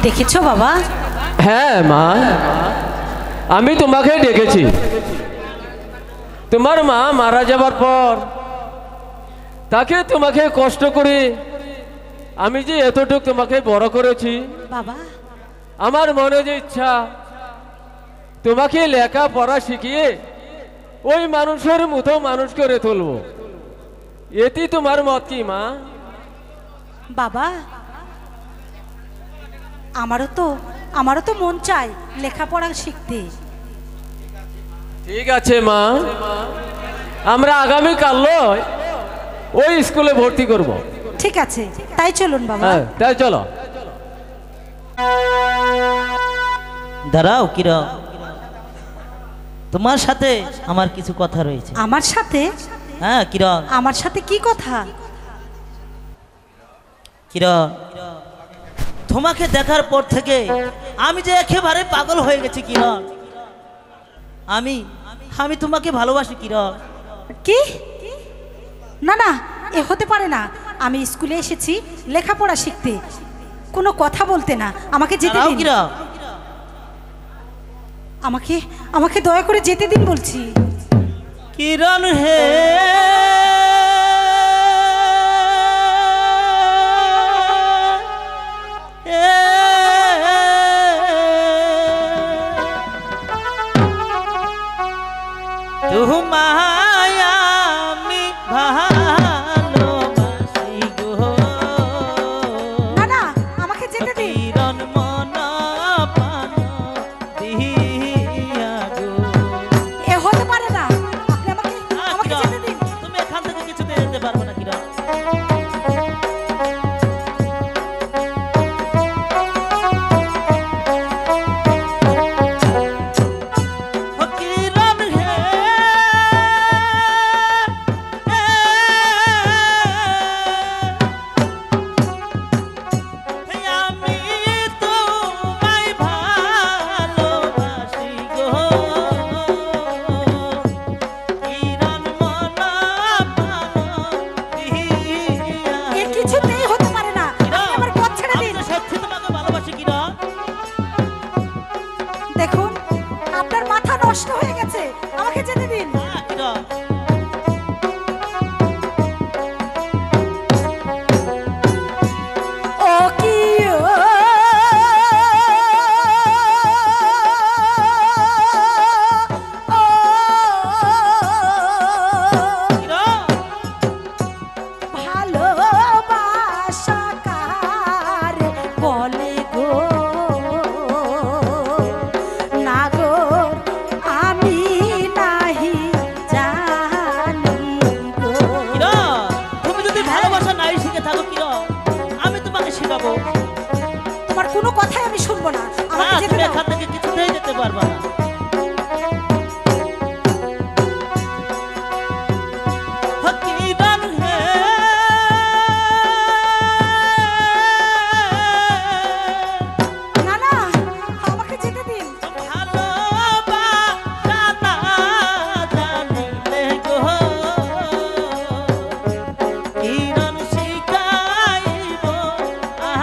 দেখেছো বাবা? হ্যাঁ মা, আমি তোমাকে ডেকেছি। তোমার মা মারা যাবার পর তাকে তোমাকে কষ্ট করে আমি যে এতটুকু তোমাকে বড় করেছি বাবা, আমার মনে যে ইচ্ছা তোমাকে লেখাপড়া শিখিয়ে ওই মানুষের মতো মানুষ করে তুলবো। এটি তোমার মত কি মা? বাবা, আমারও তো মন চায় লেখাপড়া শিখতে। ঠিক আছে মা, আমরা আগামীকাল ওই স্কুলে ভর্তি করব। ঠিক আছে, তাই চলুন বাবা। হ্যাঁ, তাই চলো। দাঁড়াও কিরণ, তোমার সাথে আমার কিছু কথা রয়েছে। আমার সাথে? হ্যাঁ কিরণ। আমার সাথে কি কথা? কিরণ, তোমাকে দেখার পর থেকে আমি যে একেবারে পাগল হয়ে গেছি কিরণ। আমি তোমাকে ভালোবাসি কিরণ। কি? না না, এ হতে পারে না। আমি স্কুলে এসেছি লেখাপড়া শিখতে, কোনো কথা বলতে না। আমাকে যেতে দিন কিরণ। আমাকে দয়া করে যেতে দিন বলছি। কিরণ হে, তোমার কোনো কথাই আমি শুনবো না, না আমাকে যেতে তুমি দাও। এখান থেকে কিছুতেই যেতে পারবে না। ফকিরান হে না না, আমাকে যেতে দিন। ভালোবাসা না জানিলে গো কিরণ শিখাইব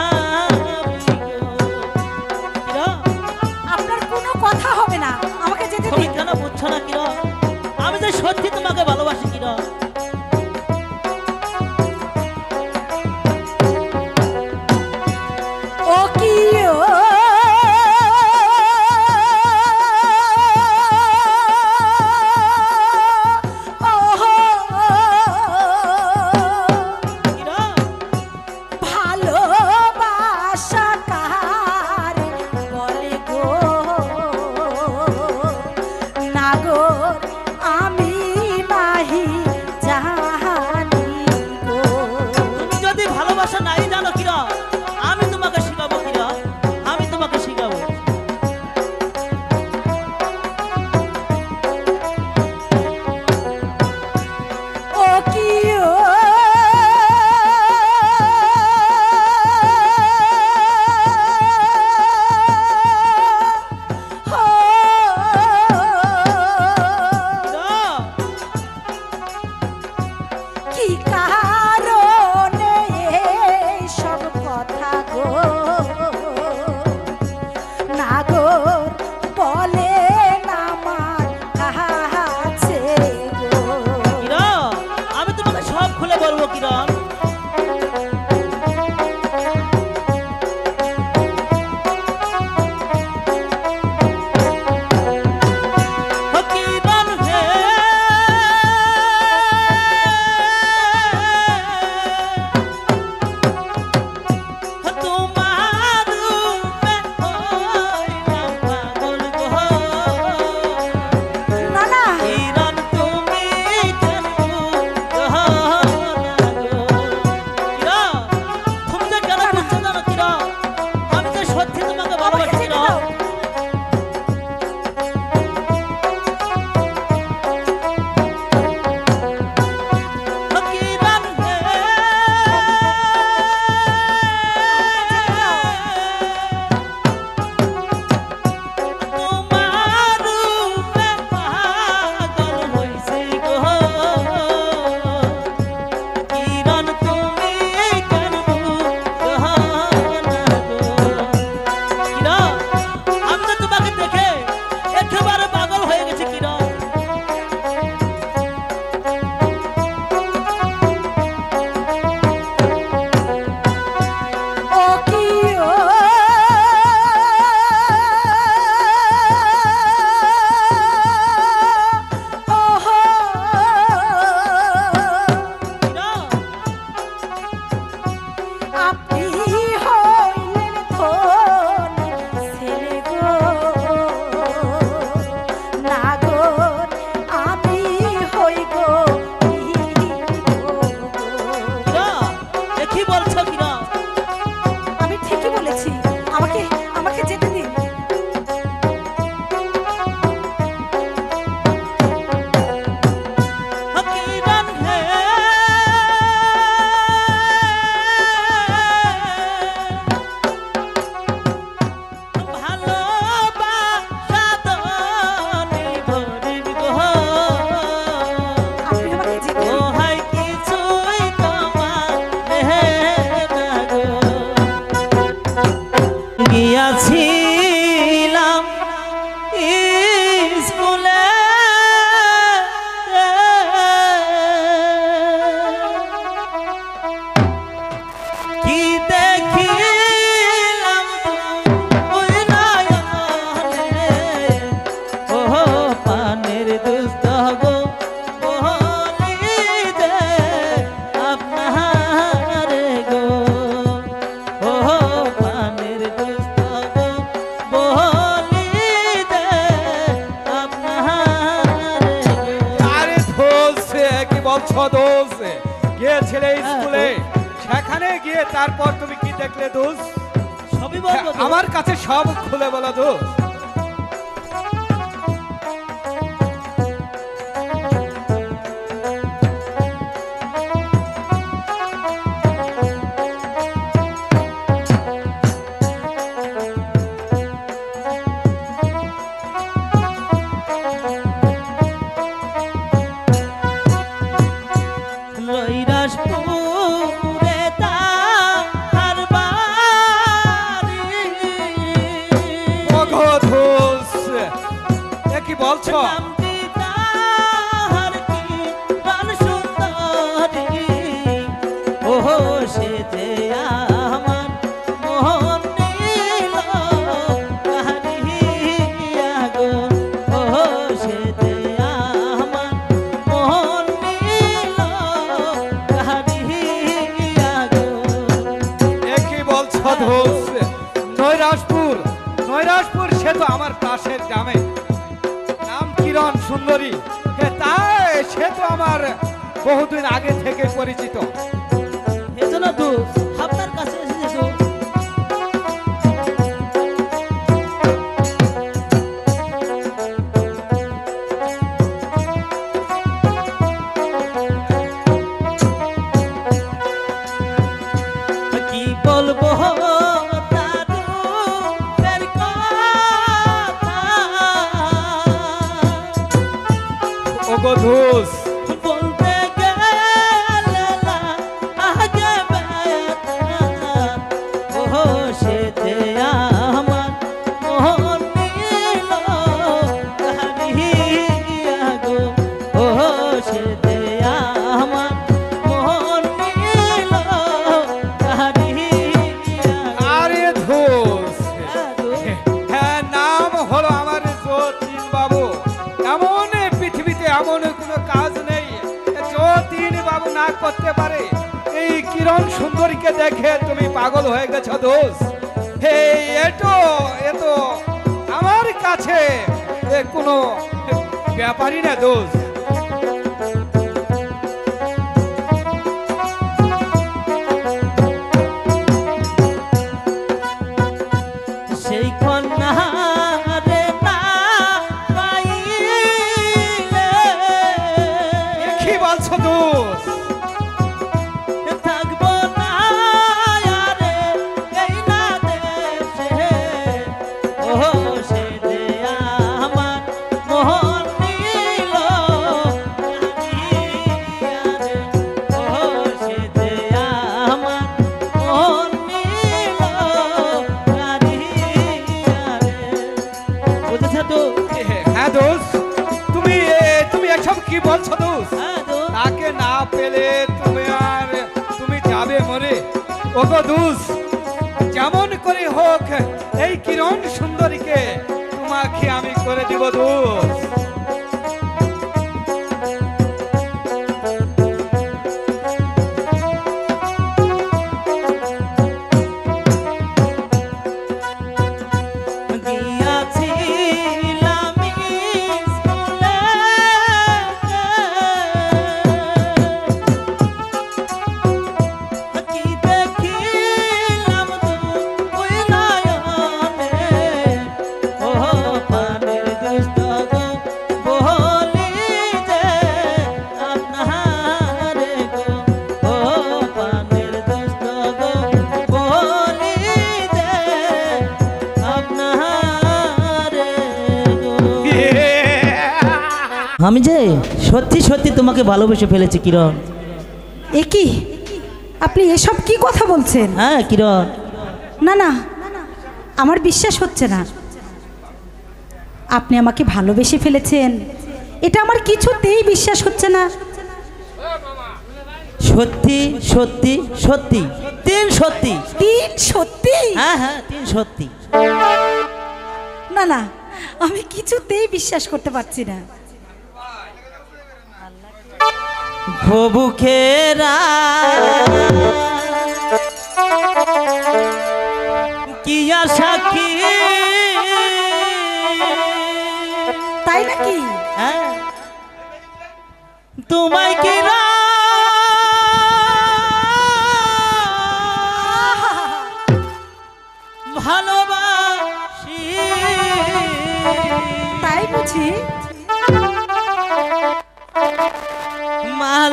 আমি গো। আপনার কোনো কথা হবে না, আমাকে যেতে তুমি দিন। কেন বুঝছো না কিরণ? আমি যে সত্যি তোমাকে ভালোবাসি কিরণ। ও কি ও কিরণ ভালোবাসা কারে বলে গো নাগর আমি নাহি জানি গো। তুমি যদি ভালোবাসা নাই জানো কিরণ, আমি তোমাকে শিখাবো কিরণ, আমি তোমাকে শিখাবো। ও কি ও কিরণ, কি কারণে সব কথা গো নাগর বলে আমার কাছে গো। কিরণ, আমি তোমাকে সব খুলে বলবো কিরণ। ও কিরণ হে তোমার রূপে হইলাম পাগল গো। না না, কিরণ তুমি কেন বুঝো না গো? কিরণ, তুমি যে কেন বুঝছো না কিরণ? আমি যে সত্যি তোমাকে আমাকে ভালোবাসি যেতে কিরণ। দাও। ও কিরণ হে তোমার রূপে পাগল হইছি গো। কিরণ তুমি কেন বুঝো না গো? কিরণ, আমি তো তোমাকে দেখে একেবারে পাগল হয়ে গেছি কিরণ। ও কি ও কিরণ, আপনি হইলেন ধনী ছেলে গো নাগর আমি হই গো কিরণ, এ কি বলছো কিরণ? আমি ঠিকই বলেছি, আমাকে আমাকে যেতে দিন। ও কিরণ হে ভালোবাসা দনি ভরিব গো। আপনি আমাকে যেতে ও দিন। হাই কিছুই তোমার দেহে না গো। গিয়াছিলাম স্কুলে কি দেখিলাম ওই নয়নে, ও পানের দুস্থ গো বলি যে আপনার গো। ও পানের দুস্থ গো বলি যে আপনার গো। আরে ধরছে কি বলছো দোষ? গিয়েছিলে স্কুলে, সেখানে গিয়ে তারপর তুমি কি দেখলে দোষ? সব সবই বলবো দোস্ত। আমার কাছে সব খুলে বলো দোষ। কৈলাসপুরে তাহার বাড়ি। ওগো দোষ, এ কি বলছো? নামটি তাহার কি প্রাণ সুন্দরী। ওহো সে যে আমার মোহন নীল কাহারিয়া গো। ওহো সে যে আমার মোহন নীল কাহারিয়া গো। এ কি বলছো দোষ? নৈরাজপুর, নৈরাজপুর সে তো আমার পাশের গ্রামে, নাম কিরণ সুন্দরী। তাই সে তো আমার বহুদিন আগে থেকে পরিচিত। এজন্য দোষ আপনার কাছে এসেছে দোষ। কি বলবো দাদুর কথা। ওগো দোষ, বলতে গেলে না আগে ব্যথা। ওহো সে যে আমার মোহন নীল কাহারিয়া গো। ওহো সে যে আমার মোহন নীল কাহারিয়া গো। আরে দোষ, দাদু, হ্যাঁ নাম হলো আমার যতীন বাবু। এমন পৃথিবীতে এমন কোনো কাজ নেই যতীন বাবু না করতে পারে। এই কিরণ সুন্দরীকে দেখে তুমি পাগল হয়ে গেছো দোষ। হে এটো এতো আমার কাছে কোনো ব্যাপারই না দোষ। সেই কন্যা রে না পাইলে এ কি বলছো দোষ? থাকবো না আরে এই না দেশে। ওহো সে যে আমার মোহন নীল কাহারিয়া রে। ওহো সে যে আমার মোহন নীল কাহারিয়া রে। বুঝেছ তো? হ্যাঁ দোষ, তুমি তুমি এসব কি বলছো দোষ? হ্যাঁ তো। তাকে না পেলে তুমি যাবে মরে। ওগো দোষ, যেমন করে হোক এই কিরণ সুন্দরীকে তোমাকে আমি করে দিব দোষ। গিয়াছিলাম স্কুলে, কি দেখিলাম দুই নয়নে। ওহো পানের দুষ্ট গো বলি যে আপনারে গো। ওহো পানের দুষ্ট গো বলি যে আপনারে গো। আমি যে সত্যি সত্যি তোমাকে ভালোবেসে ফেলেছি কিরণ। এ কি আপনি এসব কি কথা বলছেন? হ্যাঁ কিরণ, না না, আমার বিশ্বাস হচ্ছে না আপনি আমাকে ভালোবেসে ফেলেছেন। এটা আমার কিছুতেই বিশ্বাস হচ্ছে না। সত্যি সত্যি সত্যি, তিন সত্যি। তিন সত্যি? হ্যাঁ হ্যাঁ তিন সত্যি। না না, আমি কিছুতেই বিশ্বাস করতে পারছি না। বুকেরা কি আশা কি, তাই নাকি? হ্যাঁ তোমায় কি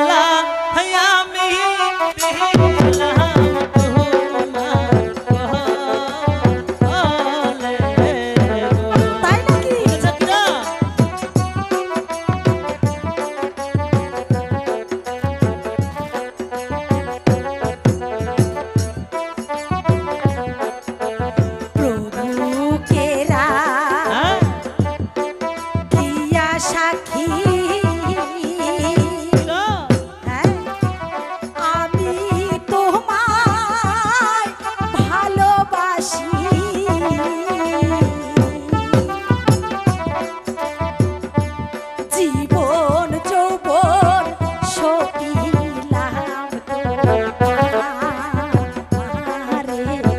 মালা আমি দিলাম তোমার গলে গো। তাই নাকি? বুঝেছো কিনা? প্রভু কেরা হ্যাঁ? কিয়া সাক্ষী কিনা? হ্যাঁ, আমি তোমায় ভালোবাসি, জীবন যৌবন সপিলাম তোমারে গো।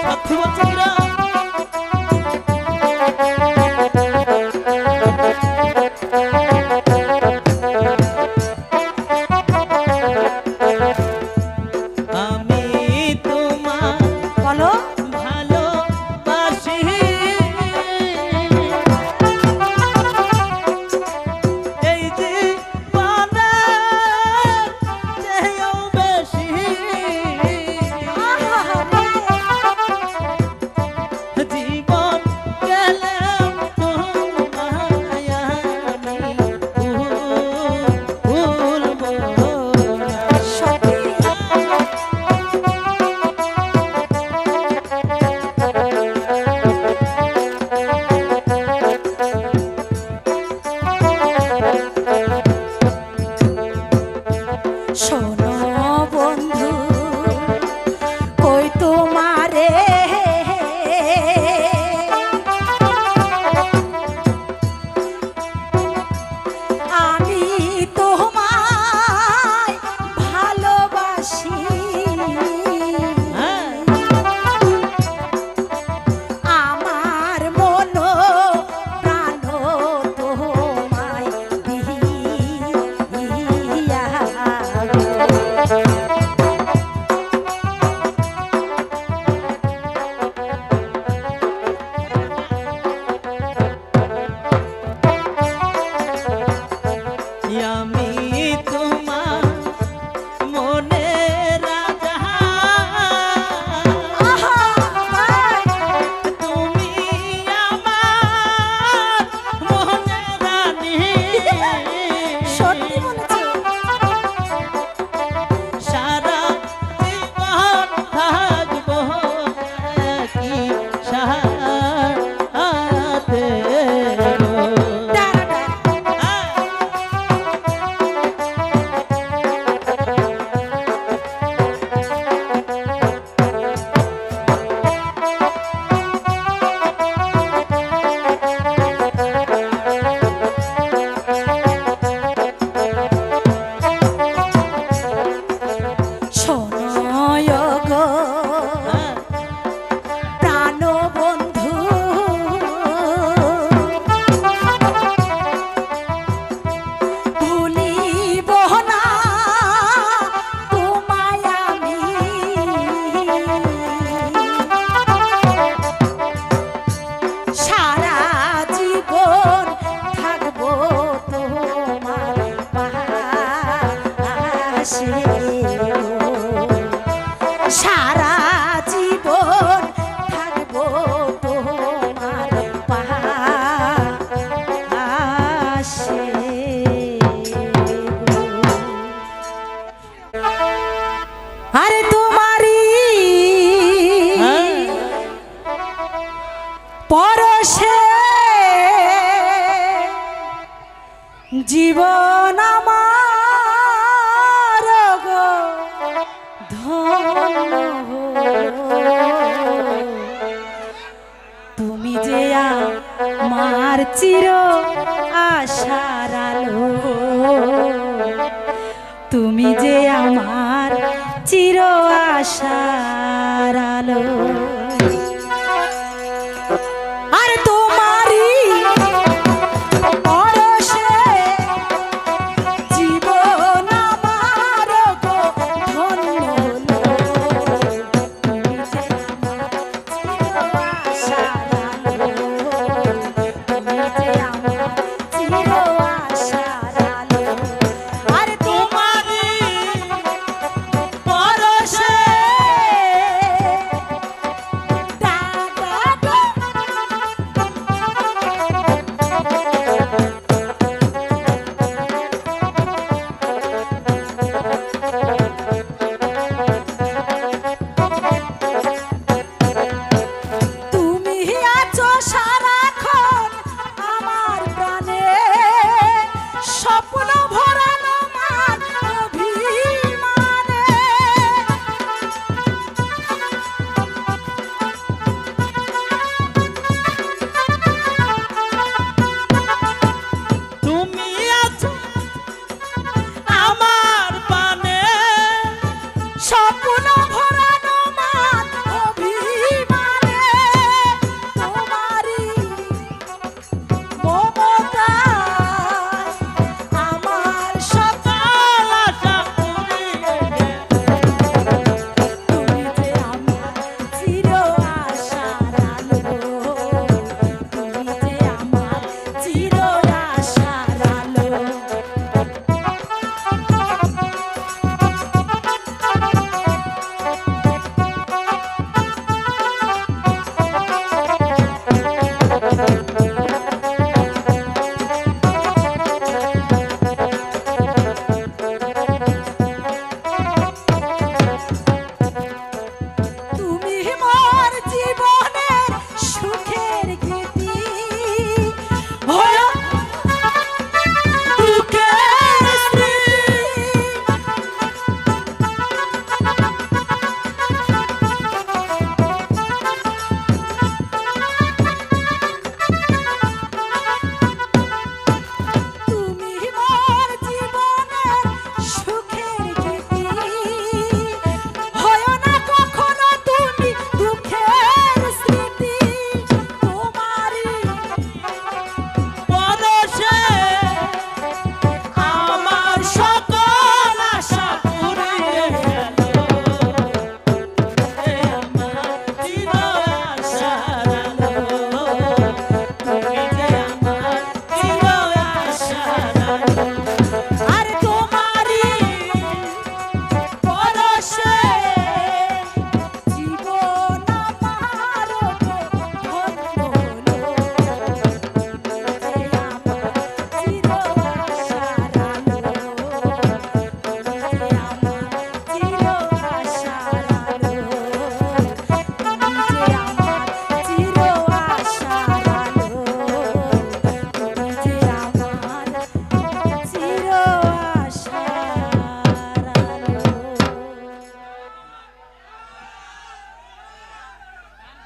সত্যি বলছো কিনা? আমি তোমার বলো ভালোবাসি, এই জীবনে চেয়েও বেশি, জীবন গেলেও তোমায় আমি ভুলবো না। সত্যি শোনো বন্ধু, কই তোমারে আমি তোমায় ভালোবাসি, হ্যাঁ। আমার মন প্রাণ তোমায় দিয়া। আমি তোমার মনে রাজা, আহা, ভাই, তুমি আমার মনে রানী, সত্যি বলেছো। সারা জীবন থাকবো কি সাথে গো। দাঁড়া, দাঁড়া। হ্যাঁ। শোনো গো হ্যাঁ। প্রাণ বন্ধু, ভুলিব না তোমায় আমি, সারা জীবন থাকবো তোমার পাশে গো। সারা জীবন থাকবো তোমার পাশে গো। আরে তোমারই হ্যাঁ। পরশে জীবন আমার গো ধন্য তুমি যে আমার চির আশার আলো, তুমি যে আমার চির আশার আলো। আর তোমারই পরশে জীবন আমার গো ধন্য হলো, তুমি যে আমার চির আশার আলো, তুমি যে আমার চির আশার আলো।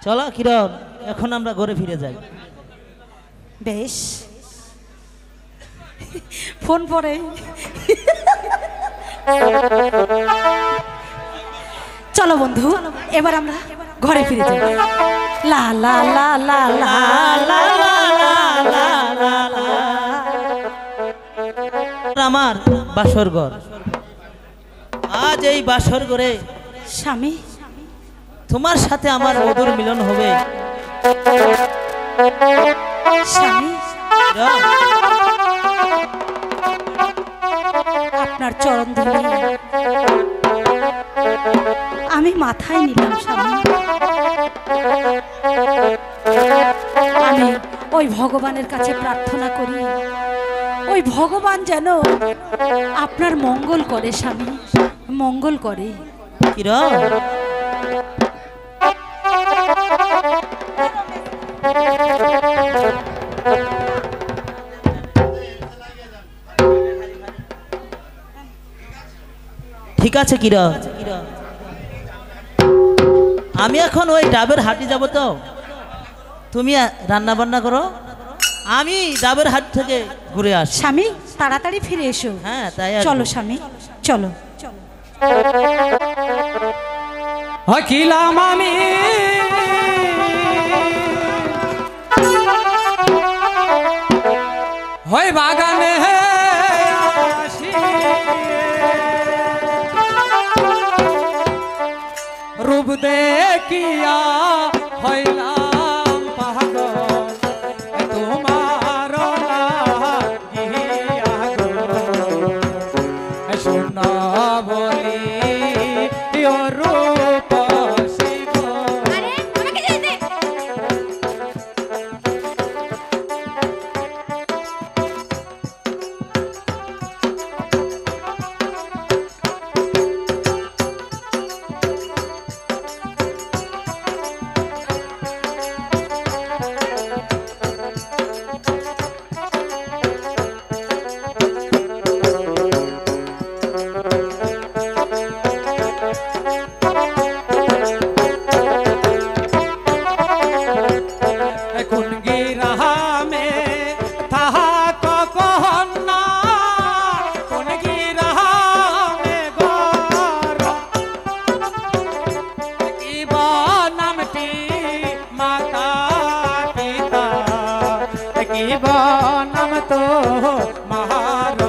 চলো কিরণ, এখন আমরা ঘরে ফিরে যাই। বেশ, ফোন পরে চলো বন্ধু, এবার আমরা ঘরে ফিরে যাই। লা লা লা লা লা লা লা লা লা লা। আমার বাসর ঘর, আজ এই বাসর ঘরে স্বামী, তোমার সাথে আমার মধুর মিলন হবে। স্বামী, কিরণ, আপনার চরণ ধরে আমি মাথায় নিলাম স্বামী। আমি ওই ভগবানের কাছে প্রার্থনা করি, ওই ভগবান যেন আপনার মঙ্গল করে স্বামী, মঙ্গল করে। কিরণ, ঠিক আছে কিরণ, আমি এখন ওই ডাবের হাটে যাব, তো তুমি রান্না বান্না করো, আমি ডাবের হাট থেকে ঘুরে আসি। স্বামী, তাড়াতাড়ি ফিরে এসো। হ্যাঁ, তাই আসবো। চলো স্বামী, চলো। হকিলাম আমি হয় বাগানে আসি, রূপ দেখিয়া হইলাম পাগল তোমার লাগিয়া গো। শোন বলি রূপ শিব। কোন গিরামে তাহা কখন না, কোন গিরামে গর কিবা নামটি মাতা পিতা, কিবা নাম তো মহার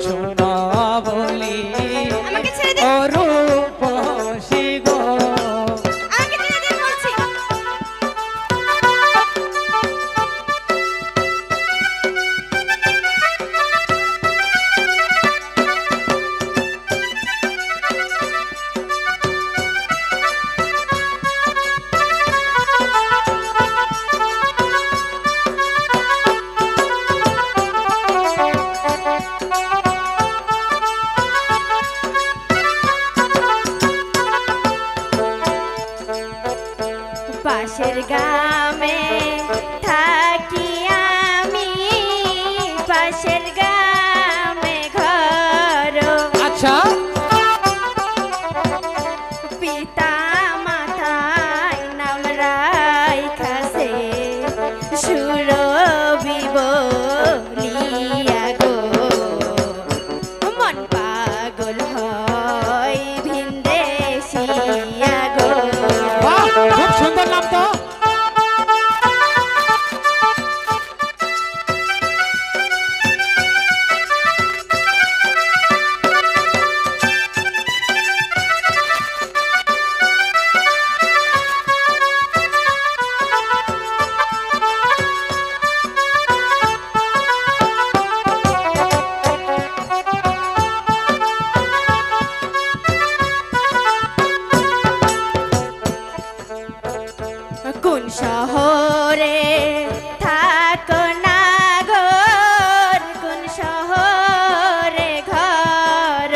শোনা বলি অরূপ শিব। পাশের গ্রামে থাকি আমি, পাশের গ্রামে ঘর। আচ্ছা, পিতা মাতায় নাম রাইখাছে সুরবি বলিয়া গো। মন পাগল হয় ভিনদেশিয়া গো। বাহ, খুব সুন্দর নাম তো। কোন শহরে থাকো না গো, কোন শহরে ঘর।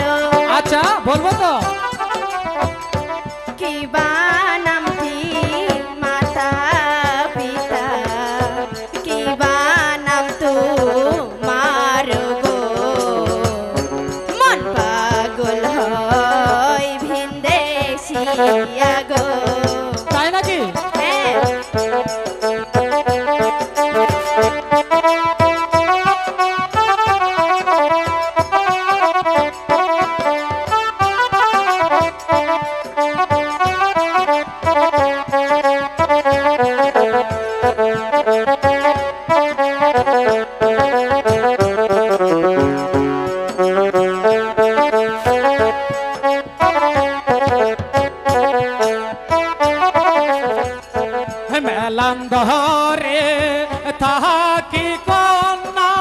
আচ্ছা, বলবো তো। কিবা নামটি মাতা পিতা, কিবা নাম তো মার গো। মন পাগল হয় ভিনদেশিয়া গো। তাই নাকি? হ্যাঁ মেলান ধরে থাকি কন্যা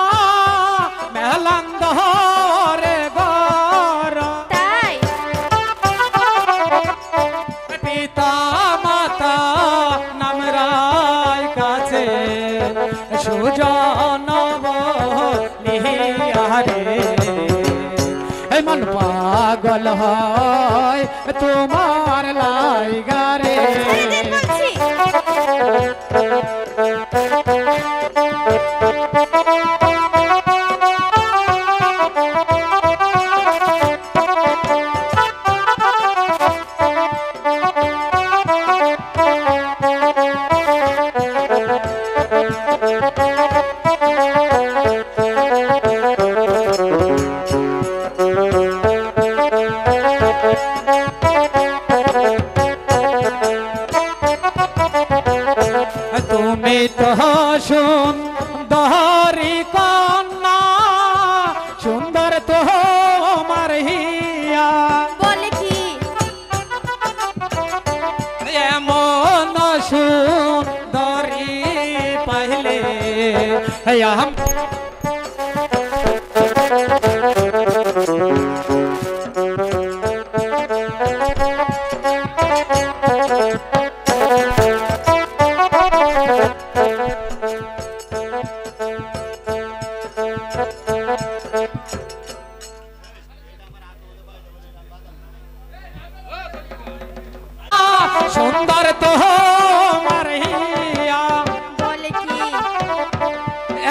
মেলান ধরে গর তাই পিতা মাতা নাম রায় কাছে সুজন লিহারে মন পাগল হয় তোমার লাইগারে ছেড়ে দিন বলছি তুমি তো সুন্দরী কন্যা সুন্দর তো আমার হিয়া বলে কি এমন সুন্দরী পাইলে আম সুন্দর তো আমার হিয়া বলে কি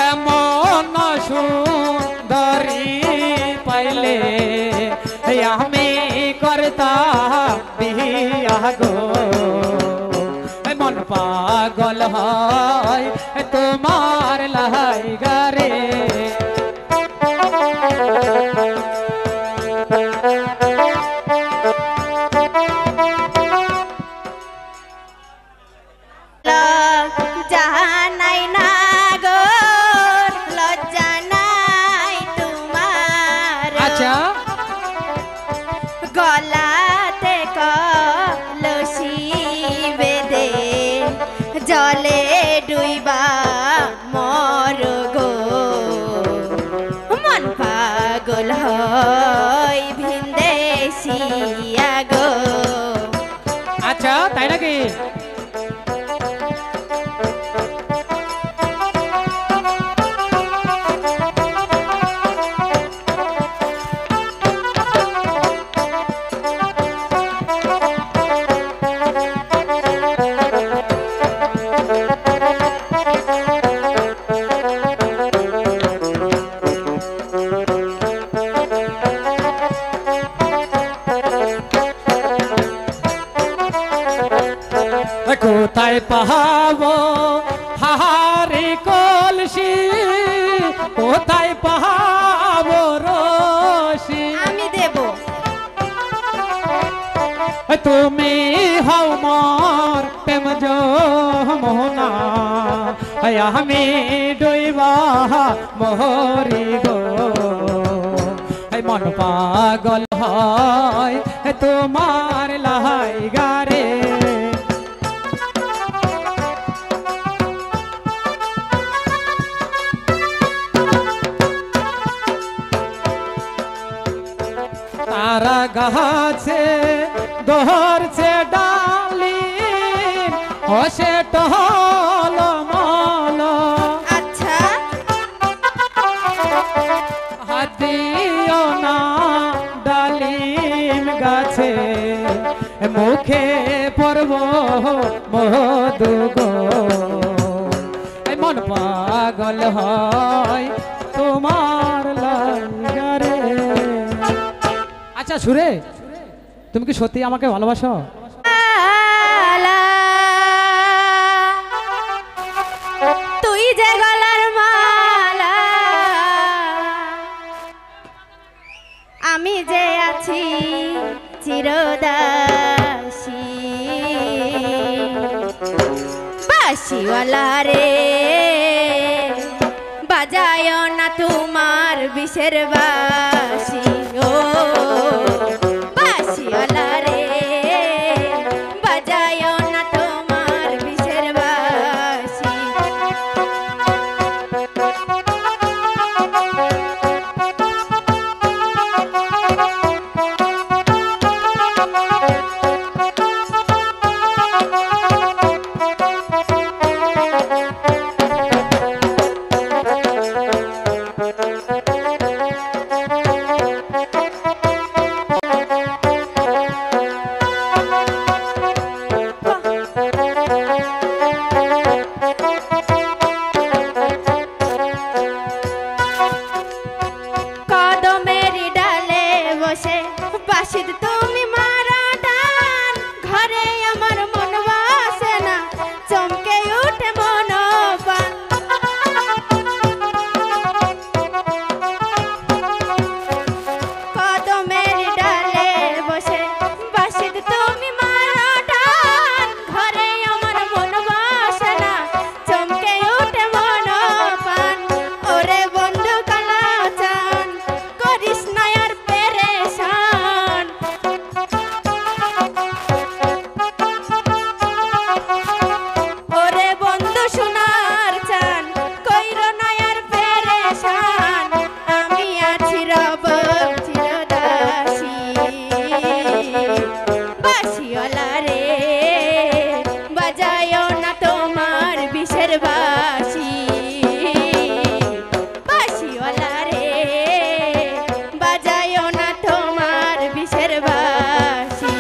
এমন সুন্দরী পাইলে আমি করতা বিয়া গো মন পাগল হয় তোমার লাইগারে লজ্জা নাই না গো লজ্জা নাই তোমার আচ্ছা গলাতে কলসি বেঁধে জলে ডুইবা মর গো মন পাগল হয় ভিনদেশিয়া গো আচ্ছা তাই নাকি কোথায় পাহাবো হাহারে কলসি কোথায় পাহাবো রসি আমি দেব তুমি হও মোর প্রেম মোহনা আমি ডইবা মোহরি গো মন পাগল হয় তোমার লাইগারে তারা গাছে ধরছে ডালি হসে টহল মল আচ্ছা হাত দিও না ডালিম গাছে মুখে পড়ব মধু গো মন পাগল হয় তোমার লাগারে আচ্ছা সুরে তুমি কি সত্যি আমাকে ভালোবাসো লা আমি যে আছি চিরদাসী বাঁশিওয়ালা রে বাজায় না তোমার বিষের বাঁশি ও বাঁশিওয়ালা রে বাজায় না তোমার বিষের বাঁশি কদমের ডালে বসে বাঁশির তুমি মারা টান ঘরে আমার মন বাসে না চমকে উঠে মন পান কদমের ডালে বসে বাঁশির তুমি মারা টান ঘরে আমার মন বাসে না চমকে উঠে মন পান ওরে বন্ধু কালা চান করিস না আর পেরেশান ওরে বন্ধু সোনার চান কইর না আর পেরেশান আমি আছি রব চিরদাসী বাঁশিওয়ালা রে বাজায় না তোমার বিষের বাঁশি বাঁশিওয়ালা রে বাজায় না তোমার বিষের বাঁশি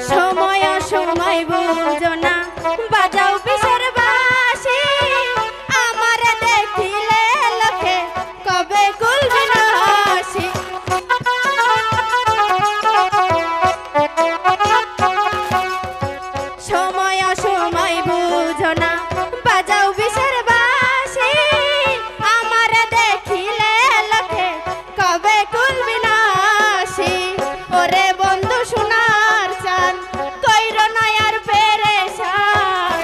সময় সময় বুঝো না বাজাও বিষের বাঁশি আমার দেখিলে লোকে কবে গুলবে না হাসি সময় সময় বুঝো না বাজাও বিষের বাঁশি আমার দেখিলে লোকে কবে গুলবে না হাসি ওরে বন্ধু সোনার চান কইর না আর পেরেশান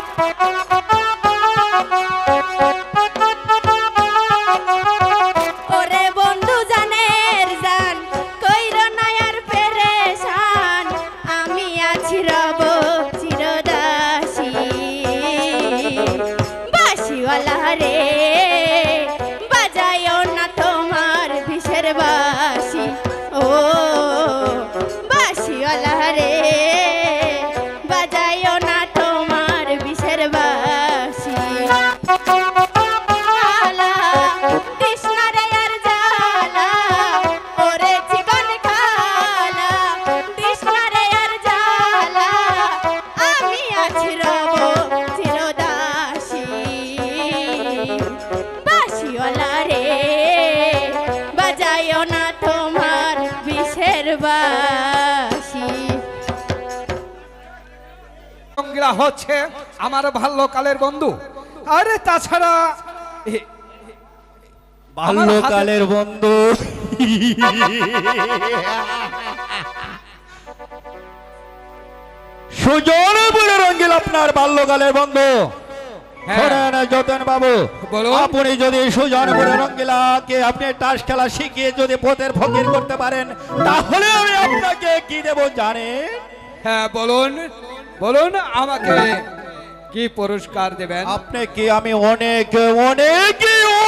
ওরে বন্ধু জানের জান কইর না আর পেরেশান আমি আছি রব চিরদাসী বাঁশিওয়ালা রে বাজায় না তোমার বিষের বাঁশি ও বাঁশিওয়ালা রে বাজায় না তোমার বিষের বাঁশি আলা কৃষ্ণ রে আর জালা ওরে জীবন খালা কৃষ্ণ রে আর জালা আমি আছি রব চিরদাসী বাঁশিওয়ালা রে বাজায় না তোমার বিষের বাঁশি সঙ্গীরা হচ্ছে আমার বাল্যকালের বন্ধু। আরে তাছাড়া বাল্যকালের বন্ধু সুজনপুরে রঙ্গিল আপনার বাল্যকালের বন্ধু শোনেন যতন বাবু, বলুন। আপনি যদি সুজনপুরে রঙ্গিলাকে আপনি তাস খেলা শিখিয়ে যদি পথের ফকির করতে পারেন তাহলে আমি আপনাকে কি দেব জানেন? হ্যাঁ বলুন বলুন, আমাকে কি পুরস্কার দেবেন? আপনাকে আমি অনেক অনেক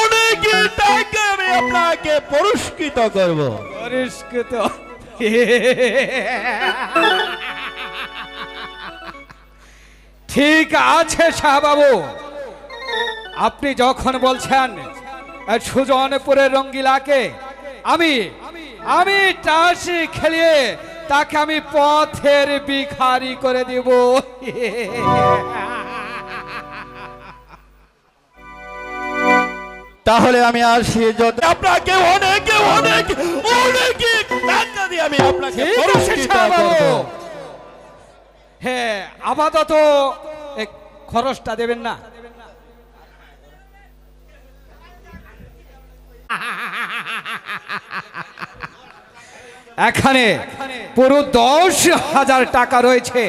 অনেক টাকা আমি আপনাকে পুরস্কৃত করব। পুরস্কৃত? ঠিক আছে শাহবাবু, আপনি যখন বলছেন সুজনপুরের রঙ্গিলাকে আমি আমি টাস খেলিয়ে তাকে আমি পথের ভিখারি করে দিব। তাহলে আমি আসি, যদি আপনাকে অনেক অনেক অনেক টাকা দিয়ে আমি আপনাকে ঠিক আছে, পুরস্কৃত শাহ বাবু। করব। হ্যাঁ, আপাতত এই খরচটা দেবেন না? এখানে পুরো 10,000 টাকা রয়েছে।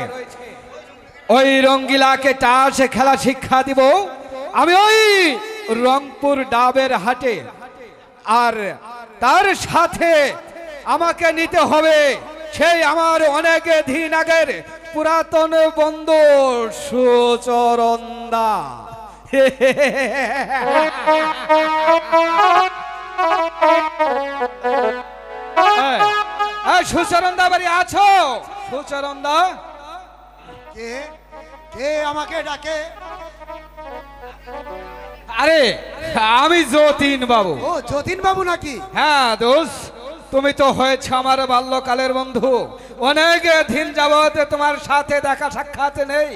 ওই রঙ্গিলাকে টাস খেলা শিক্ষা দিব আমি ওই রংপুর ডাবের হাটে। আর তার সাথে আমাকে নিতে হবে সেই আমার অনেক দিন আগের পুরাতন বন্ধু সুচরন্দা। সুচরন্দা বাড়ি আছো? সুচরন্দা, কে কে আমাকে ডাকে? আরে আমি যতীন বাবু। ও যতীন বাবু নাকি? হ্যাঁ দোস্ত, তুমি তো হয়েছে আমার বাল্যকালের বন্ধু। অনেক দিন যাবত তোমার সাথে দেখা সাক্ষাৎ নেই।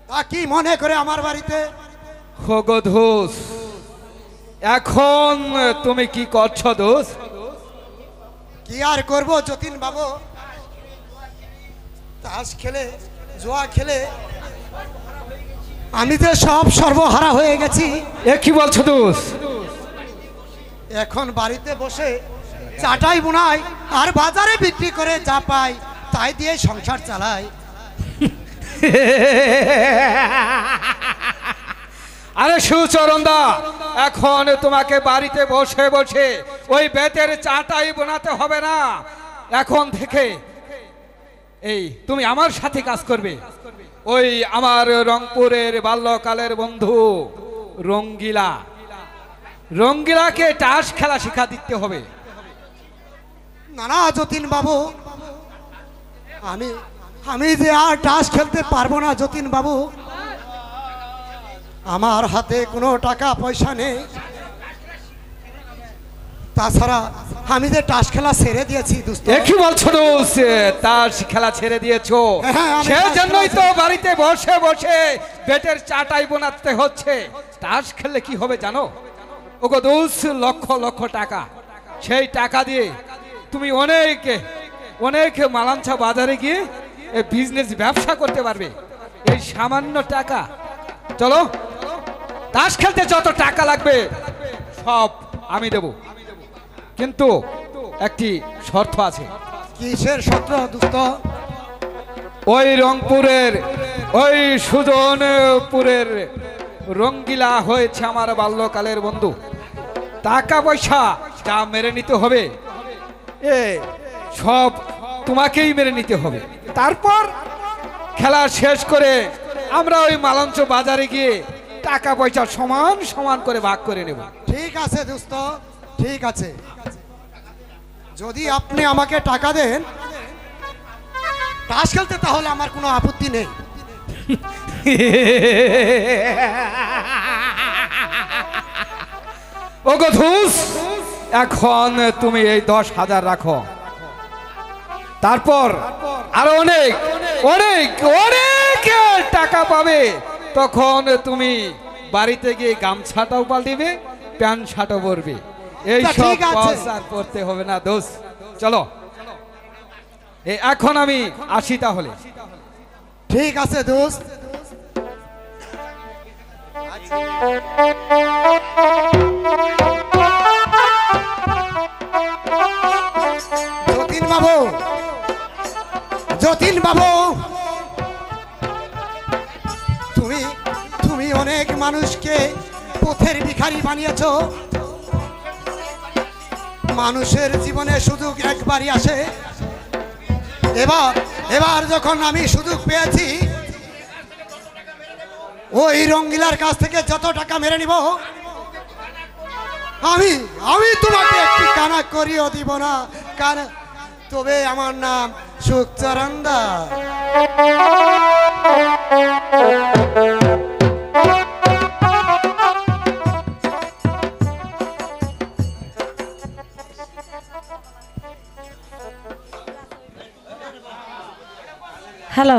তা কি মনে করে আমার বাড়িতে? হোগো দোষ, এখন তুমি কি করছো দোষ? কি আর করব যতীন বাবু, তাস খেলে জুয়া খেলে আমি তো সব সর্বহারা হয়ে গেছি। এ কি বলছো দোষ? এখন বাড়িতে বসে চাটাই বুনাই আর বাজারে বিক্রি করে যা পাই তাই দিয়ে সংসার চালাই। আরে সুচরন্দা, এখন তোমাকে বাড়িতে বসে বসে ওই বেতের চাটাই বানাতে হবে না। এখন থেকে এই তুমি আমার সাথে কাজ করবে। ওই আমার রংপুরের বাল্যকালের বন্ধু রঙ্গিলা, রঙ্গিলাকে টাস খেলা শিক্ষা দিতে হবে। না না যতীন বাবু, আমি আমি যে আর টাস খেলতে পারবো না যতীন বাবু। আমার হাতে কোনো টাকা পয়সা নেই, তাছাড়া আমি যে টাস খেলা ছেড়ে দিয়েছি দোস্ত। কি বলছো দোস্ত? তাস খেলা ছেড়ে দিয়েছো? হ্যাঁ, আমি সেজন্যই টাস তো খেলা বাড়িতে বসে বসে বেটের চাটাই বানাতে হচ্ছে। টাস খেললে কি হবে জানো? ওগো দোস্ত, লক্ষ লক্ষ টাকা। সেই টাকা দিয়ে তুমি অনেক অনেক মালাঞ্চা বাজারে গিয়ে বিজনেস ব্যবসা করতে পারবে। এই সামান্য টাকা, চলো তাস খেলতে যত টাকা লাগবে সব আমি দেব, কিন্তু একটি শর্ত আছে। কিসের শর্ত দোস্ত? ওই রংপুরের ওই সুজনপুরের রঙ্গিলা হয়েছে আমার বাল্যকালের বন্ধু। টাকা পয়সা যা মেরে নিতে হবে এ সব তোমাকেই মেরে নিতে হবে। তারপর খেলা শেষ করে আমরা ওই মালঞ্চ বাজারে গিয়ে টাকা পয়সা সমান সমান করে ভাগ করে নেব। ঠিক আছে দোস্ত, ঠিক আছে। যদি আপনি আমাকে টাকা দেন তাস খেলতে, তাহলে আমার কোনো আপত্তি নেই। ওগো ধুস, এখন তুমি এই 10,000 রাখো। তারপর আরো অনেক অনেক অনেক টাকা পাবে। তখন তুমি বাড়িতে গিয়ে গামছাটাও পাল্টিবে, প্যান্ট শার্টও পরবে। এই তা সব ঠিক আছে। কাজ আর করতে হবে না দোষ। চলো এখন আমি আসি তাহলে। ঠিক আছে দোস্ত। যতীন বাবু, যতীন বাবু, তুমি তুমি অনেক মানুষকে পথের ভিখারি বানিয়েছো। মানুষের জীবনে সুযোগ একবারই আসে। এবার এবার যখন আমি সুযোগ পেয়েছি ওই রঙ্গিলার কাছ থেকে যত টাকা মেরে নিব, আমি আমি তোমাকে একটি কানা করিও দিব না। কানা, তবে আমার নাম সুচরন্দা। হ্যালো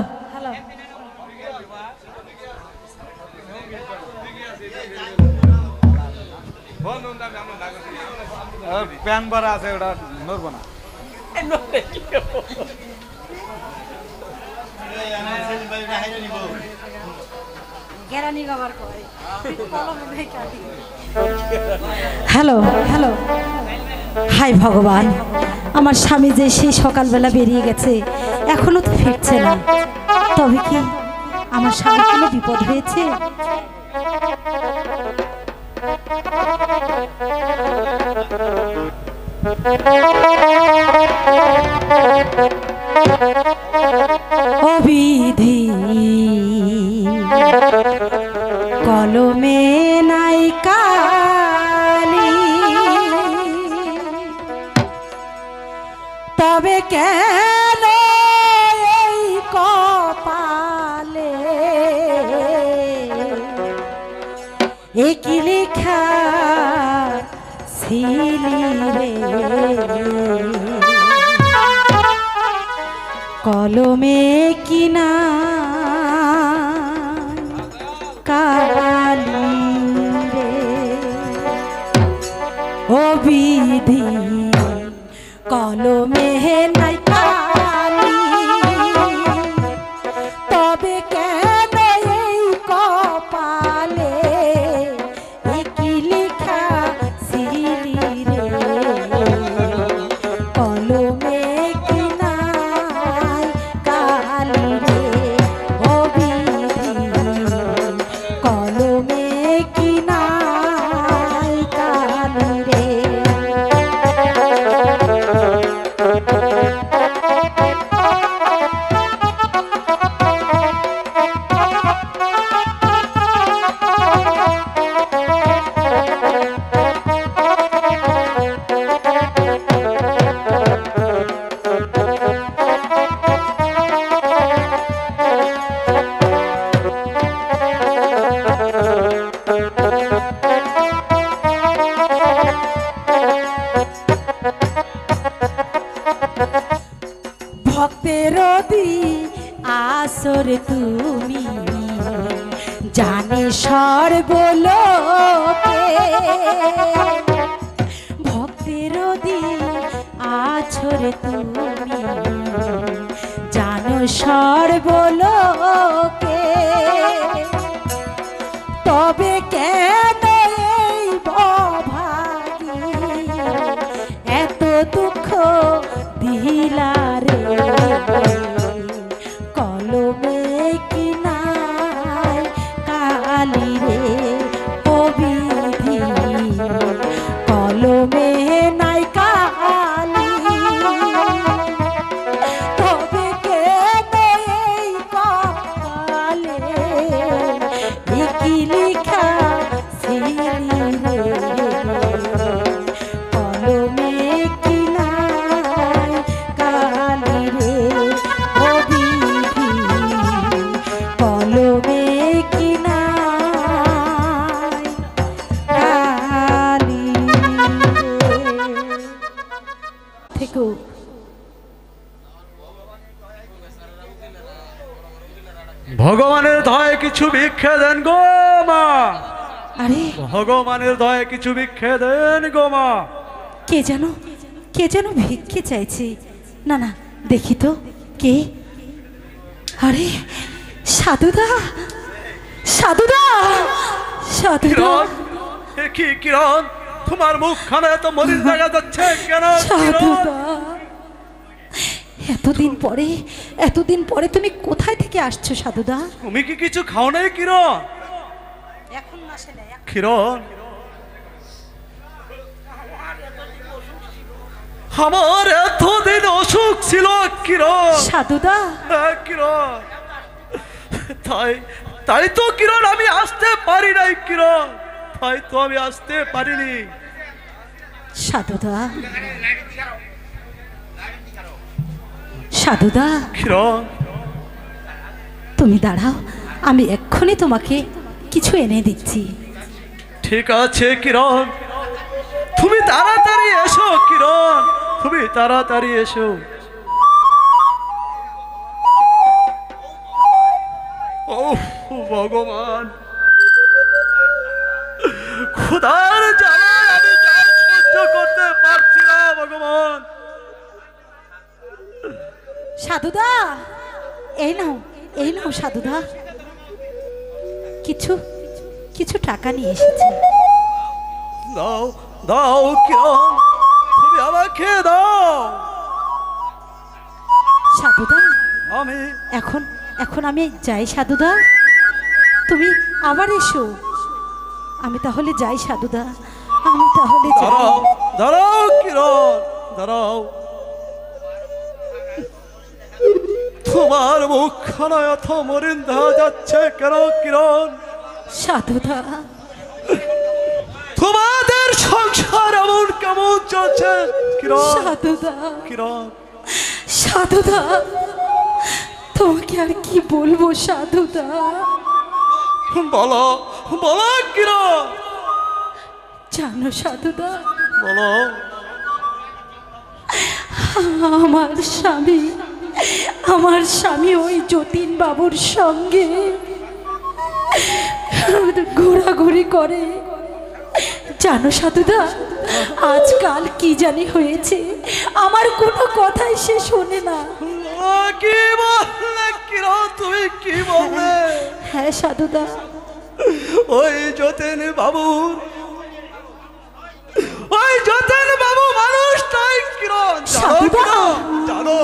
প্যান বারা আছে ওটা নড়বো না। হ্যালো হ্যালো হাই ভগবান, আমার স্বামী যে সেই সকালবেলা বেরিয়ে গেছে, এখনো তো ফিরছে না। তবে কি আমার স্বামীর কোনো বিপদ হয়েছে? অবিধি কলমে নাই কালি, তবে কেন এই কপালে একই লেখা ছিলি রে, কলমে কিনা কালি রে, অবিধি কলমে নাই কালি, তবে কেন এই কপালে একই লেখা ছিলি রে, কলমে কিনাই কালি রে, অবিধি কলমে কিনাই কালি রে। ভক্তের আসর তুমি জানে সর্বলোকে, ভক্তের আছর তুমি জানো সর্বলোকে, তবে কেন এই ভাগি এত দুঃখ দিলা রে, কলমে কিনাই কালি রে, অবিধি কলমে নাই কালি, তবে কেন এই কপালে একই লেখা ছিলি রে, কলমে কিনাই কালি রে, অবিধি কলমে কিনাই কালি রে। থেকো ভগবানের দয়ায় কিছু ভিক্ষে দেন গো মা, আরে ভগবানের দয়ায় কিছু ভিক্ষে দেন গো মা। কে যেন ভিক্ষে চাইছে। না না, দেখি তো কে। আরে সাধুদা, সাধুদা, সাধুদা, কিরণ, এ কি কিরণ, তোমার মুখখানে এত মলিন দেখা যাচ্ছে কেন? সাধুদা, এতদিন পরে তুমি কোথায় থেকে আসছো সাধুদা? তুমি কি কিছু খাও নাই কিরণ? এখন আসে না। কিরণ, আমার এতদিন অসুখ ছিল কিরণ। সাধুদা, কিরণ, তাই তো কিরণ আমি আসতে পারি নাই কিরণ, তাই তো আমি আসতে পারিনি। সাধুদা, সাধুদা, কিরণ, তুমি দাঁড়াও, আমি এক্ষুনি তোমাকে কিছু এনে দিচ্ছি। ঠিক আছে কিরণ, তুমি তাড়াতাড়ি এসো কিরণ, তুমি তাড়াতাড়ি এসো। ও ভগবান, খোদার জ্বালায় আমি আর সহ্য করতে পারছি না ভগবান। সাধুদা, এই নাও সাধুদা, কিছু কিছু টাকা নিয়ে এসেছি। দাও দাও কিরণ, তুমি আমাকে দাও। সাধুদা, আমি এখন আমি যাই সাধুদা, তুমি আবার এসো। আমি তাহলে যাই সাধুদা, আমি তাহলে যাই। দাঁড়াও দাঁড়াও কিরণ, দাঁড়াও। তোমার মুখখানা এত মরিন্দা যাচ্ছে কেন কিরণ? সাধুদা, তোমাদের সংসার এমন কেমন চলছে কিরণ? সাধুদা, কিরণ, সাধুদা, তোমাকে আর কি বলবো সাধুদা। বলো বলো কিরণ, জানো সাধুদা, বলো। আমার স্বামী ওই যতীন বাবুর সঙ্গে ঘোরাঘুরি করে। জানো সাধুদা, আজকাল কি জানি হয়েছে, আমার কোনো কথাই সে শোনে না। কি বললে কিরণ, তুমি কি বললে? হ্যাঁ সাধুদা, ওই যতীন বাবু মানুষটাই কিরণ, জানো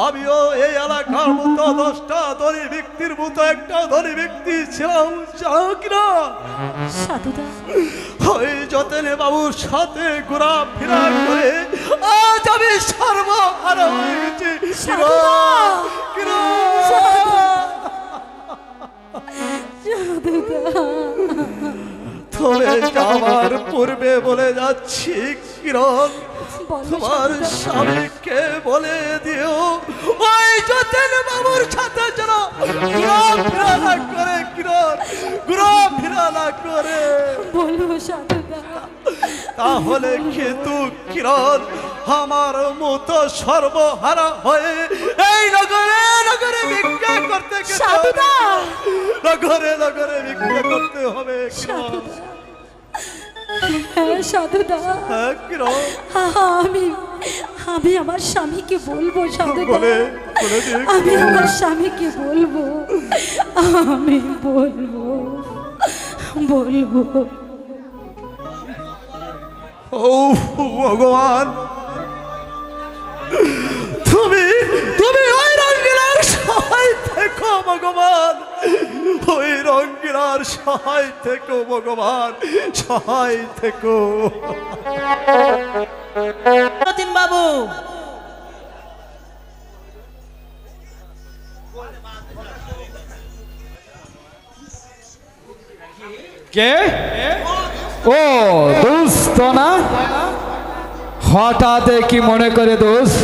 আমিও এই এলাকার মতো 10টা ধনী ব্যক্তির মতো একটা ধনী ব্যক্তি ছিলাম, জানো কিরণ? সাধুদা, ওই যতীন বাবুর সাথে ঘোরাফেরা করে আজ আমি সর্বহারা হয়ে গেছি তবে যাওয়ার পূর্বে বলে যাচ্ছি কিরণ, তোমার স্বামীকে বলে দিও ওই যতীন বাবুর সাথে যেন ঘোরাফেরা না করে কিরণ, ঘোরাফেরা না করে। বলবো সাধুদা। তাহলে কিন্তু কিরণ আমার মতো সর্বহারা হয়ে এই নগরে নগরে ভিক্ষা করতে সাধুদা, নগরে নগরে ভিক্ষা করতে হবে কিরণ। হ্যাঁ সাধুদা, হ্যাঁ কিরণ, আমি আমার স্বামীকে বলবো সাধুদা, বলে দিক। আমি আমার স্বামীকে বলবো, আমি বলবো। ও ভগবান, তুমি তুমি ওই রঙ্গিলার সহায় থেকো ভগবান, ওই রঙ্গিলার সহায় থেকো ভগবান, সহায় থেকো। যতীন বাবু, কে? ও দোস্ত না, হঠাৎ কি মনে করে দোস্ত?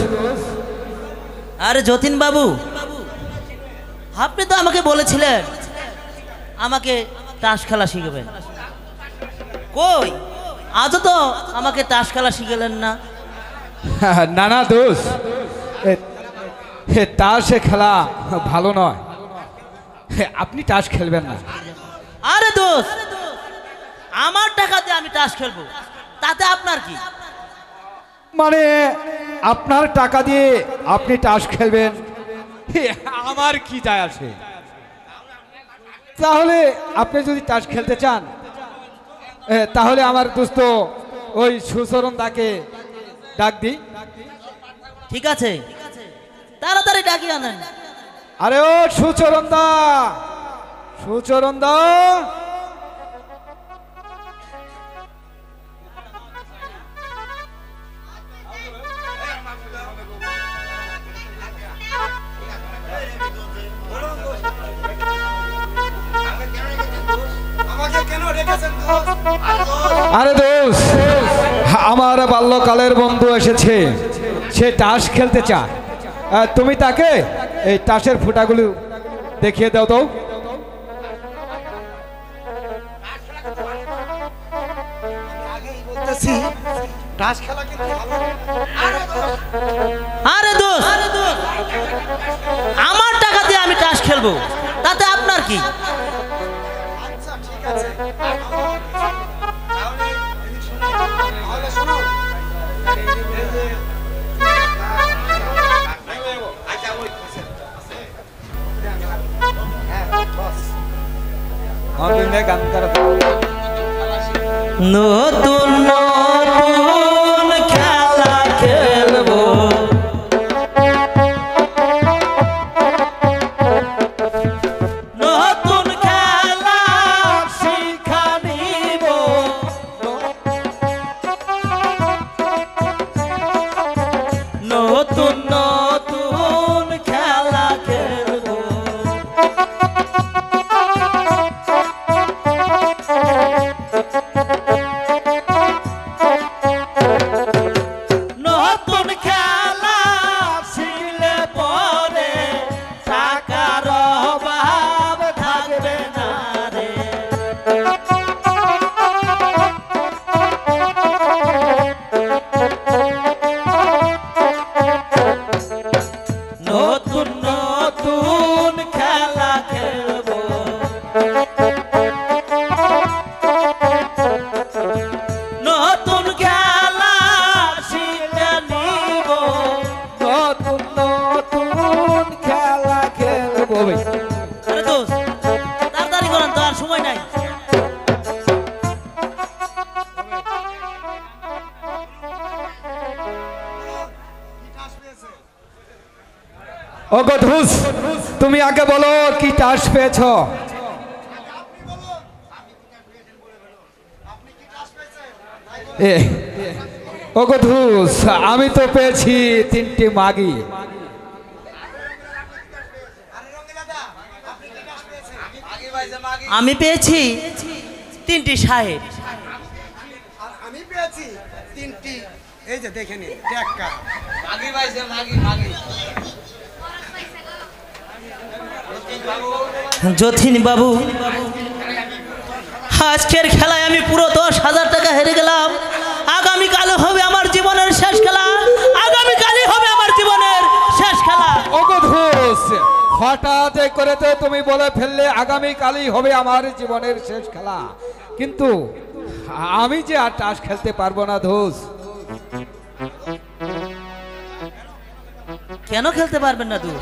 আরে যতীন বাবু, আপনি তো আমাকে বলেছিলেন আমাকে তাস খেলা শিখাবেন, কই আজও তো আমাকে তাস খেলা শিখালেন না। না না দোস্ত, তাস খেলা ভালো নয়, আপনি তাস খেলবেন না। আরে দোস্ত, আমার টাকাতে আমি তাস খেলবো, তাতে আপনার কি? মানে আপনার টাকা দিয়ে আপনি তাস খেলবেন, আমার কি যায় আসে? তাহলে আপনি যদি তাস খেলতে চান, তাহলে আমার দোস্ত ওই সুচরণ দাকে ডাক দিই। ঠিক আছে, তাড়াতাড়ি ডাকি আনেন। আরে ও সুচরণ দা, সুচরণ দা, আরে দোস্ত, আমার বাল্যকালের বন্ধু এসেছে, সে তাস খেলতে চায়। তুমি তাকে এই তাসের ফুটাগুলো দেখিয়ে দাও তো। আরে দোস্ত, আমার টাকা দিয়ে আমি তাস খেলবো, তাতে আপনার নাকি? আচ্ছা ঠিক আছে তাহলে তাহলে শোনো আমি গান করা নতুন নতুন খেলা খেলবো, নতুন খেলা শিক্ষা নিব, নতুন নতুন খেলা খেলবো। নতুন খেলা শিখলে পরে টাকার অভাব থাকবে না রে। নতুন নতুন খেলা খেলবো, নতুন খেলা শিখে নিব, নতুন নতুন খেলা খেলবো। আরে দোস্ত তাড়াতাড়ি করেন তো, আর সময় নাই। ওগো ধুস, তুমি আগে বলো কি টাস পেয়েছ? এ ওগো ধুস, আমি তো পেয়েছি 3টি মাগি। আমি পেয়েছি 3টি সাহেব। আর আমি পেয়েছি 3টি এই যে দেখে নিন টাকা যতীন বাবু, আজকের খেলায় আমি পুরো 10,000 টাকা হেরে গেলাম। আগামীকাল হবে আমার জীবনের শেষ খেলা, আগামীকালই হবে আমার জীবনের শেষ খেলা। ওগো ধুস, হঠাৎ করে তো তুমি বলে ফেললে আগামী কালই হবে আমার জীবনের শেষ খেলা, কিন্তু আমি যে আর টাস খেলতে পারবো না ধুস। কেন খেলতে পারবেন না তুই?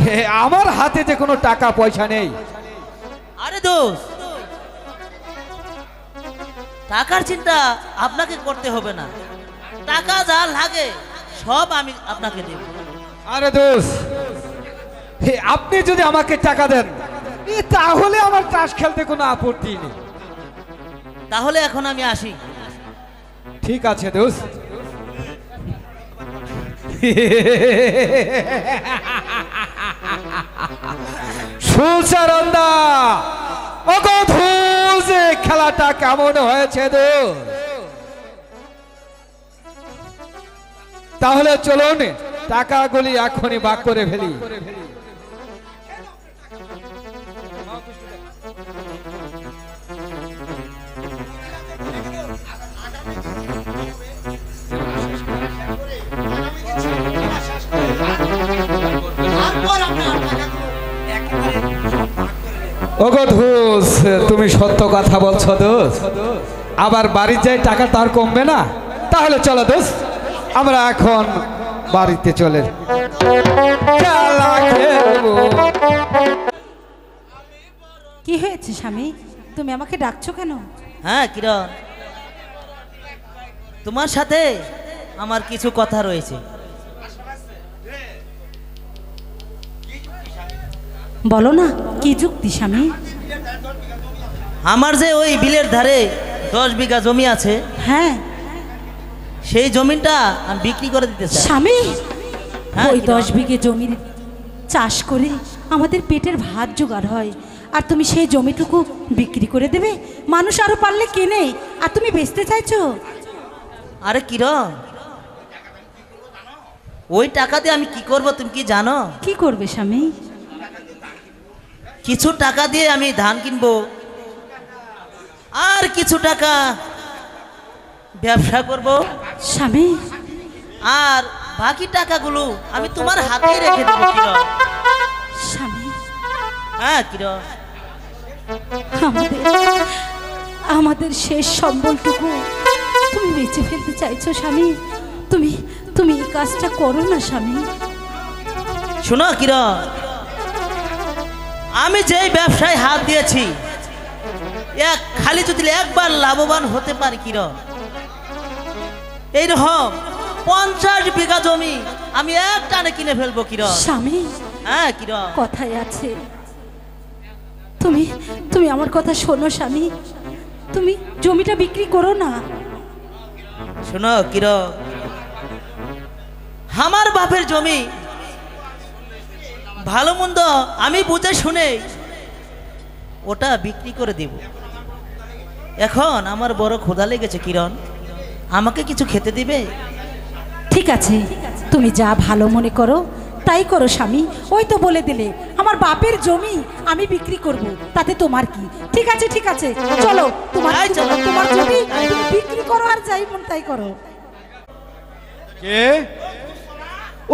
আমার হাতে যে কোনো টাকা পয়সা নেই। আরে দোস্ত, টাকার চিন্তা আপনাকে করতে হবে না, টাকা যা লাগে সব আমি আপনাকে দেব। আরে দোস, আপনি যদি আমাকে টাকা দেন তাহলে আমার টাস খেলতে কোনো আপত্তি নেই। তাহলে এখন আমি আসি। ঠিক আছে দোস। সুচরন্দা, ওগো ধুস, খেলাটা কেমন হয়েছে দোস? তাহলে চলুন টাকাগুলি এখনই ভাগ করে ফেলি। ওগো ধুস, তুমি সত্য কথা বলছো দোস। আবার বাড়ি যাই টাকা তার কমবে না। তাহলে চলো দোস, আমরা এখন বাড়িতে চলে খেলা খেলবো। কি হয়েছে স্বামী, তুমি আমাকে ডাকছো কেন? হ্যাঁ কিরণ, তোমার সাথে আমার কিছু কথা রয়েছে। বলো না, কি যুক্তি স্বামী? আমার যে ওই বিলের ধারে 10 বিঘা জমি আছে, হ্যাঁ সেই জমিটা আমি বিক্রি করে দিতে চাই। স্বামী, হ্যাঁ, ওই কি 10 বিঘে জমির চাষ করে আমাদের পেটের ভাত জোগাড় হয়, আর তুমি সেই জমিটুকু বিক্রি করে দেবে? মানুষ আরো পারলে কেনে, আর তুমি বেচতে চাইছো? আরে কিরণ, ওই টাকা দিয়ে আমি কি করব তুমি কি জানো? কি করবে স্বামী? কিছু টাকা দিয়ে আমি ধান কিনবো, আর কিছু টাকা ব্যবসা করব, স্বামী আর বাকি টাকাগুলো আমি তোমার হাতেই রেখে দেবো কিরণ। স্বামী, হ্যাঁ কিরণ, আমাদের আমাদের শেষ সম্বলটুকু তুমি বেঁচে ফেলতে চাইছো স্বামী। তুমি তুমি এই কাজটা করো না স্বামী। শোনো কিরণ, আমি যেই ব্যবসায় হাত দিয়েছি খালি যদি একবার লাভবান হতে পারি কিরণ, এইরকম 50 বিঘা জমি আমি এক টানে কিনে ফেলবো কিরণ। স্বামী, হ্যাঁ কিরণ, কথাই আছে। তুমি তুমি আমার কথা শোনো স্বামী, তুমি জমিটা বিক্রি করো না। শোনো কিরণ, আমার বাপের জমি ভালো মন্দ আমি বুঝে শুনে ওটা বিক্রি করে দেব। এখন আমার বড় ক্ষুধা লেগেছে কিরণ, আমাকে কিছু খেতে দিবে? ঠিক আছে, তুমি যা ভালো মনে করো তাই করো স্বামী। ওই তো বলে দিলে আমার বাপের জমি আমি বিক্রি করব, তাতে তোমার কি? ঠিক আছে ঠিক আছে, চলো তোমার তাই চলো। তোমার জমি তুমি বিক্রি করো আর যাই মন তাই করো। কে?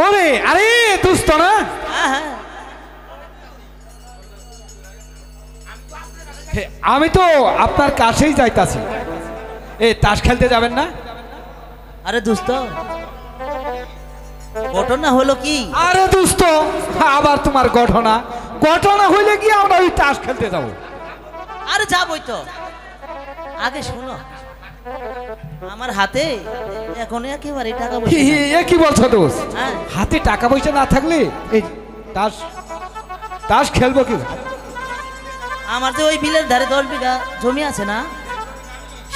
ওরে আরে দুস্থ না? হ্যাঁ হ্যাঁ, হে, আমি তো আপনার কাছেই যাইতাছি। তাস খেলতে যাবেন না? আরে দোস্ত, ঘটনা হলো কি? আরে দুস্থ, আবার তোমার ঘটনা ঘটনা হইলে কি আমরা ওই তাস খেলতে যাব? আরে যাবই তো, আগে শোনো, আমার হাতে এখন একেবারে টাকা পয়সা নাই। এ কি বলছো দোষ? হ্যাঁ। হাতে টাকা পয়সা না থাকলে এই তাস তাস খেলবো কি? আমার যে ওই বিলের ধারে 10 বিঘা জমি আছে না,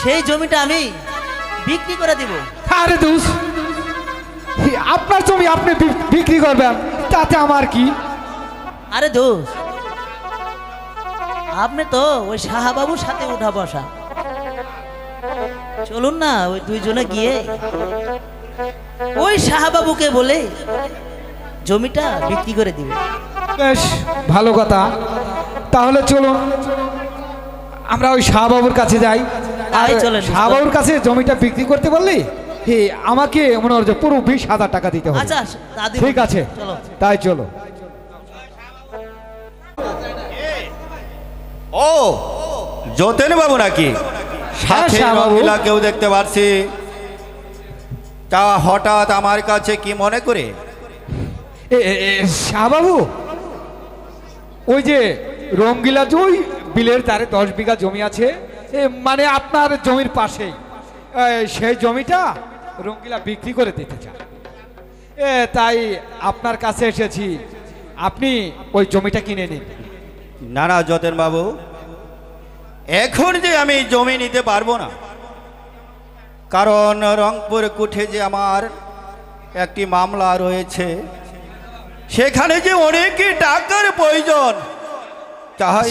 সেই জমিটা আমি বিক্রি করে দিব। আরে দোষ, আপনার জমি আপনি বিক্রি করবেন, তাতে আমার কি? আরে দোষ, আপনি তো ওই শাহবাবুর সাথে উঠা বসা, চলুন না ওই দুইজনে গিয়ে ওই শাহবাবুকে বলে জমিটা বিক্রি করে দিবে। বেশ ভালো কথা, তাহলে চলুন আমরা ওই শাহবাবুর কাছে যাই। আর তাই চলেন। শাহবাবুর কাছে জমিটা বিক্রি করতে বললি আমাকে মনে হচ্ছে পুরো 20,000 টাকা দিতে হবে। আচ্ছা দাদি, ঠিক আছে, চলো। তাই চলো। ও যতীন বাবু নাকি? সাথে শাহবাবু। রঙিলা কেউ দেখতে পারছি, তা হঠাৎ আমার কাছে কি মনে করে? শাহবাবু, ওই যে রঙ্গিলা যে ওই বিলের ধারে 10 বিঘা জমি আছে, মানে আপনার জমির পাশেই, সেই জমিটা রঙ্গিলা বিক্রি করে দিতে চান। তাই আপনার কাছে এসেছি, আপনি ওই জমিটা কিনে নিন। না না যতীন বাবু, এখন যে আমি জমি নিতে পারবো না, কারণ রংপুর কুঠে যে আমার একটি মামলা রয়েছে, সেখানে যে অনেক টাকার প্রয়োজন, তাই